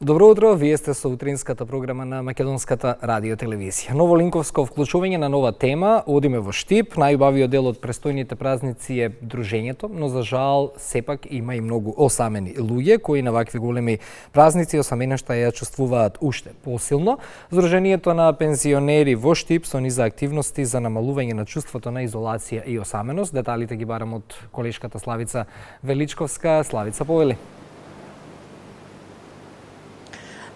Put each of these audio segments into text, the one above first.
Добро утро, вие сте со утринската програма на Македонската радио телевизија. Ново линковско вклучување на нова тема, одиме во Штип. Најубавиот дел од престојните празници е дружењето, но за жал сепак има и многу осамени луѓе кои на вакви големи празници осаменешта ја чувствуваат уште посилно. Сдруженијето на пензионери во Штип со низа активности за намалување на чувството на изолација и осаменост. Деталите ги барам од колешката Славица Величковска. Славица, повели.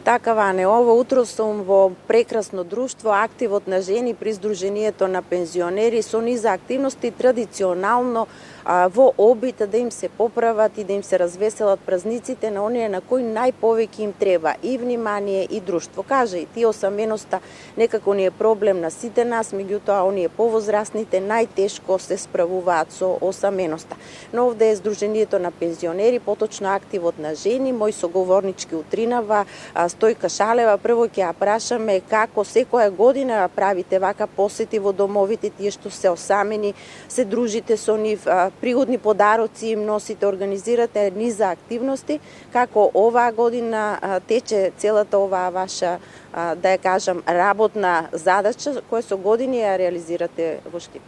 Така, Ване, ово утро сум во прекрасно друштво, активот на жени при Сдруженијето на пензионери со низа активности традиционално во обид да им се поправат и да им се развеселат празниците на оние на кои најповеќе им треба и внимание и друштво. Кажа и ти, осаменоста некако ни е проблем на сите нас, меѓутоа оние повозрастните најтешко се справуваат со осаменоста. Но овде е Сдруженијето на пензионери, поточно активот на жени, мој соговорнички утринава Стојка Шалева. Прво ќе ја прашаме како секоја година правите вака посети во домовите, тие што се осамени, се дружите со нив, пригодни подароци им носите, организирате низа активности, како оваа година тече целата оваа ваша, да ја кажам, работна задача, која со години ја реализирате во Штип?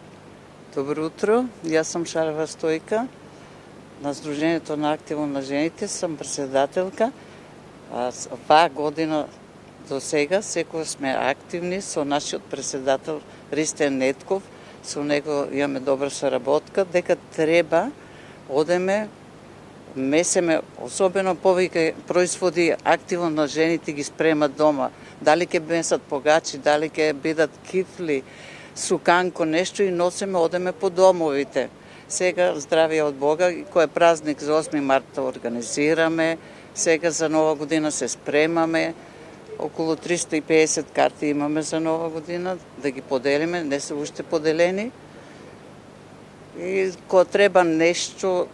Добро утро, јас сум Шалева Стојка, на Сдруженијето на активно на жените, сум председателка. Оваа година до сега секој сме активни со нашиот председател Ристен Нетков. Со него имаме добра соработка, дека треба одеме, месеме, особено повеќе производи активно на жените ги спремат дома. Дали ќе месат погачи, дали ќе бидат кифли, суканко, нешто и носиме, одеме по домовите. Сега здравје од Бога, кој е празник за 8 марта организираме, сега за нова година се спремаме, околу 350 карти имаме за нова година, да ги поделиме, не се уште поделени. И кога треба нешто,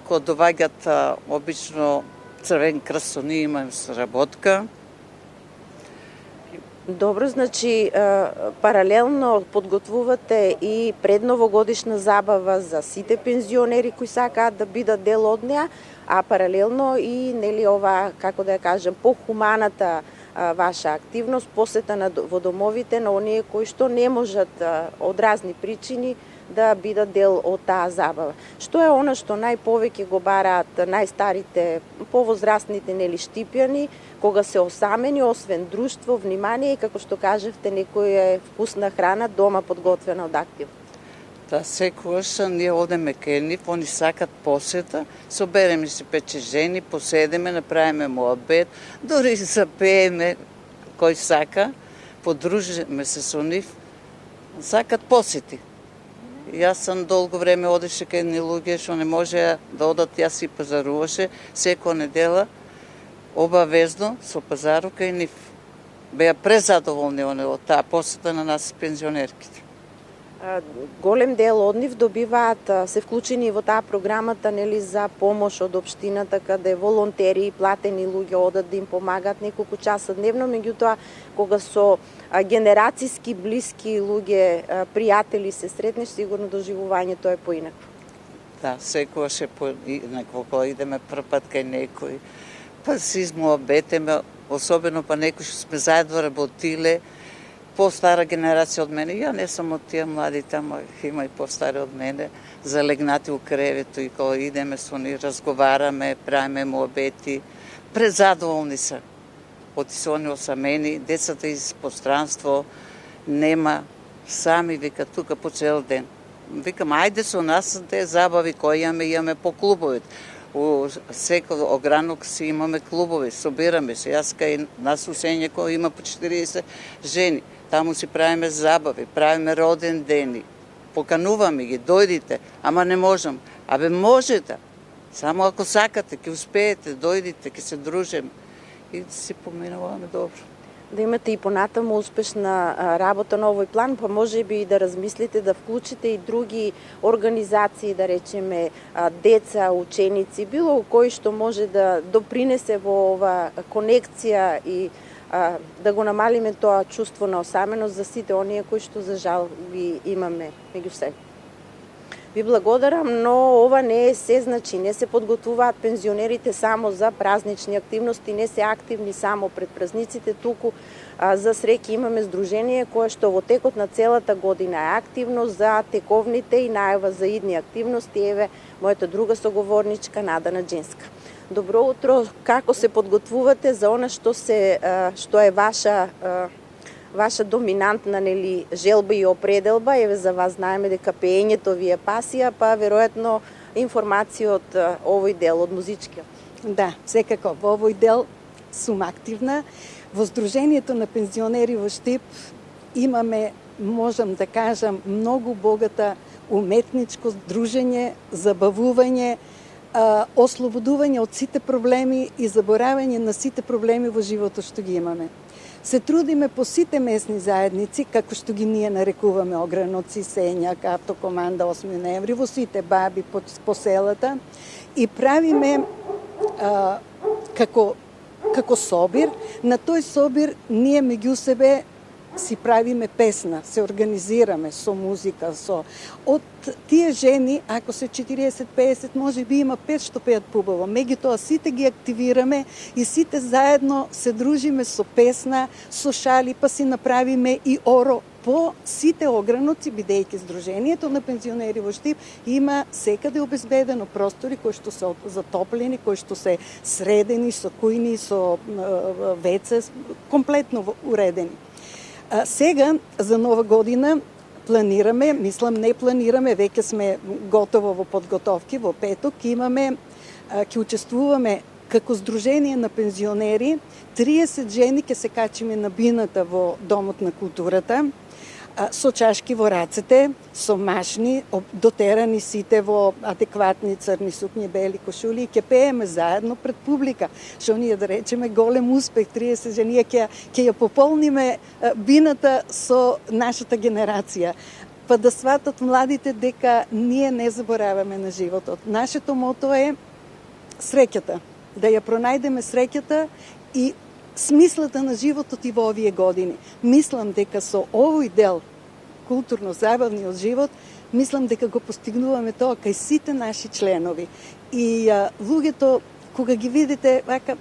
кога доваѓат обично Црвен крст, со ние имаме сработка. Добро, значи паралелно подготвувате и предновогодишна забава за сите пензионери кои сакаат да бидат дел од неа, а паралелно и нели ова, како да ја кажем, похуманата ваша активност, посета во домовите на оние кои што не можат од разни причини да бидат дел од таа забава. Што е она што најповеќе го бараат најстарите, повозрастните нели штипјани, кога се осамени, освен друштво, внимание и како што кажевте, некоја вкусна храна дома подготвена од актив? Да, секогаш ние одеме кај нив, они сакат посета, собереме се 5 жени, поседеме, направиме муабет, дури запееме кој сака, подружиме се со нив, сакат посети. Јас сам долго време одеше кај ни луѓе што не може да одат, јас и пазаруваше секоја недела, обавезно со пазару кај нив. Беа презадоволни од таа посета на нас пензионерките. Голем дел од нив добиваат, се вклучени во таа програмата нели за помош од општината, каде волонтери и платени луѓе одат да им помагаат неколку часа дневно, меѓутоа кога со генерацијски блиски луѓе, пријатели се сретнеш, сигурно доживувањето е поинакво. Да, секогаш е поинакво, кога идеме прв пат кај некој, па си измуабетеме, особено па некои што сме заедно работиле, по-стара генерација од мене. Ја не сум од тие младите, ама има и по-стари од мене, залегнати у кревето и кога идеме со ни, разговараме, правиме муабети, презадоволни се. Оти се они осамени, децата из пространство, нема, сами вика тука по цел ден. Викам, ајде со нас те забави кои имаме по клубовите. У секој огранок си имаме клубови, собираме се. Јас кај нас у Сењеко има по 40 жени. Таму си правиме забави, правиме роден дени. Покануваме ги, дојдите, ама не можам. Абе можете, само ако сакате, ќе успеете, дојдите, ќе се дружиме. И си поминуваме добро. Да имате и понатаму успешна работа на овој план, па може би и да размислите да вклучите и други организации, да речеме деца, ученици, било кој што може да допринесе во ова конекција и да го намалиме тоа чувство на осаменост за сите оние кои што за жал ги имаме меѓу себе. Ви благодарам, но ова не е се, значи не се подготвуваат пензионерите само за празнични активности, не се активни само пред празниците, туку за среќа имаме здружение кое што во текот на целата година е активно за тековните и најава за идни активности. Еве, мојата друга соговорничка Надана Дженска. Добро утро, како се подготвувате за она што е ваша доминантна желба и определба? Еве, за вас знаеме дека пеењето ви е пасија, па веројатно информација од овој дел, од музичкиот. Да, секако, во овој дел сум активна. Во Сдруженијето на пензионери во Штип имаме, можам да кажам, многу богата уметничко дружење, забавување, ослободување од сите проблеми и заборавање на сите проблеми во животот што ги имаме. Се трудиме по сите местни заедници, како што ги ние нарекуваме ограноци, Сењак, Автокоманда, 8 ноември, во сите баби по селата и правиме како собир. На тој собир ние меѓу себе си правиме песна, се организираме со музика, од тие жени, ако се 40-50, може би има 5 што пеат пубаво. Меѓутоа сите ги активираме и сите заедно се дружиме со песна, со шали, па си направиме и оро по сите ограноци, бидејќи Сдруженијето на пензионери во Штип има секаде обезбедено простори кои што се затоплени, кои што се средени со кујни, со веце, комплетно уредени. Сега, за нова година, планираме, веќе сме готово во подготовки, во петок ќе учествуваме како Сдружение на пензионери, 30 жени ќе се качиме на бината во Домот на културата, со чашки во рацете, со машни, дотерани сите во адекватни црни сукњи, бели кошули и ќе пееме заедно пред публика. Што ние да речеме голем успех, 30 жени ќе ја пополниме бината со нашата генерација. Па да сватат младите дека ние не забораваме на животот. Нашето мото е среќата, да ја пронајдеме среќата и смислата на животот и во овие години. Мислам дека со овој дел културно-забавниот живот, мислам дека го постигнуваме тоа кај сите наши членови. И луѓето, кога ги видите вака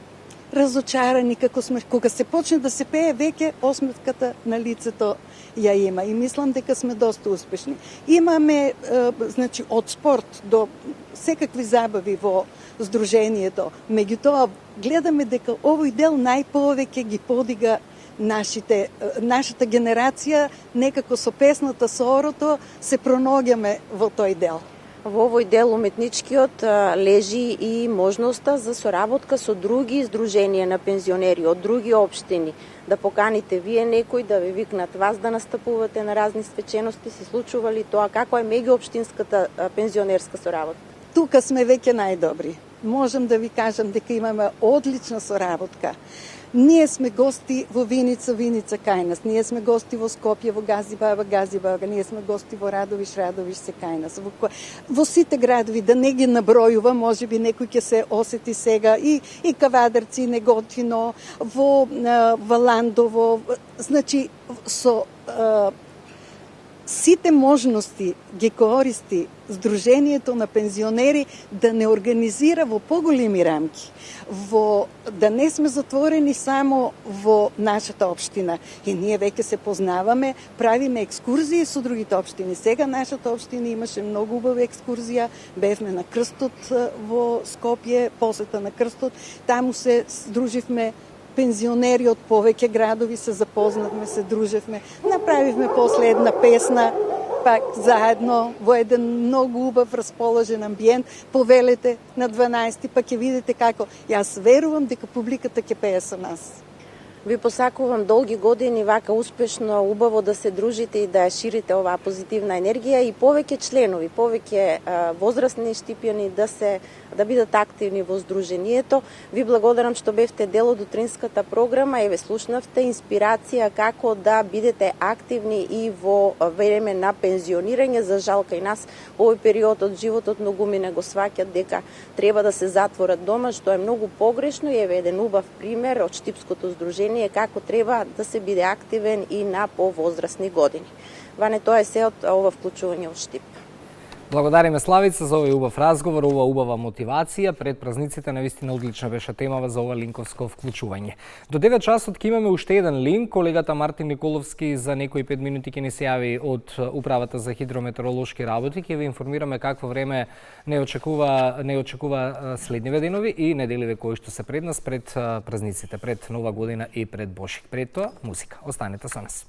разочарани како сме, кога се почне да се пее, веќе осмевката на лицето ја има. И мислам дека сме доста успешни. Имаме, значи, од спорт до секакви забави во Сдруженијето. Меѓутоа, гледаме дека овој дел најповеќе ги подига нашата генерација, некако со песната, со орото, се пронаоѓаме во тој дел. Во овој дел уметничкиот лежи и можноста за соработка со други здруженија на пензионери од други општини. Да поканите вие некој, да ве викнат вас да настапувате на разни свечености. Се случува ли тоа? Како е меѓуопштинската пензионерска соработка? Тука сме веќе најдобри. Можам да ви кажам дека имаме одлична соработка. Ние сме гости во Виница кај нас, ние сме гости во Скопје, во Газибаба, ние сме гости во Радовиш се кај нас. Во сите градови, да не ги набројува, може би некој ќе се осети сега, и Кавадарци, Неготино, во Валандово, значи со сите можности ги користи Сдруженијето на пензионери да не организира во поголеми рамки, да не сме затворени само во нашата општина. И ние веќе се познаваме, правиме екскурзии со другите општини. Сега нашата општина имаше многу убава екскурзија, бевме на Крстот во Скопје, посета на Крстот, таму се друживме пензионери од повеќе градови, се запознавме, се дружевме, направивме после една песна, пак заедно во еден многу убав расположен амбиент. Повелете на 12, па ќе видите како. Јас верувам дека публиката ќе пее со нас. Ви посакувам долги години вака успешно, убаво да се дружите и да ја ширите оваа позитивна енергија и повеќе членови, повеќе возрастни штипјани да бидат активни во здруженијето. Ви благодарам што бевте дел од утринската програма и ве слушнавте инспирација како да бидете активни и во време на пензионирање. За жал кај нас овој период од животот многумина го сваќат дека треба да се затворат дома, што е многу погрешно и еве еден убав пример од Штипското здружение како треба да се биде активен и на повозрастни години. Ване, тоа е се од ова вклучување во Штип. Благодариме Славица за овој убав разговор, ова убава мотивација. Пред празниците навистина одлична беше темава за ова линковско вклучување. До 9 часот ќе имаме уште еден линк. Колегата Мартин Николовски за некои 5 минути ќе ни се јави од Управата за хидрометеоролошки работи. Ќе ви информираме какво време не очекува следниве денови и неделиве кои што се пред нас, пред празниците, пред Нова година и пред Бошик. Пред тоа, музика. Останете со нас.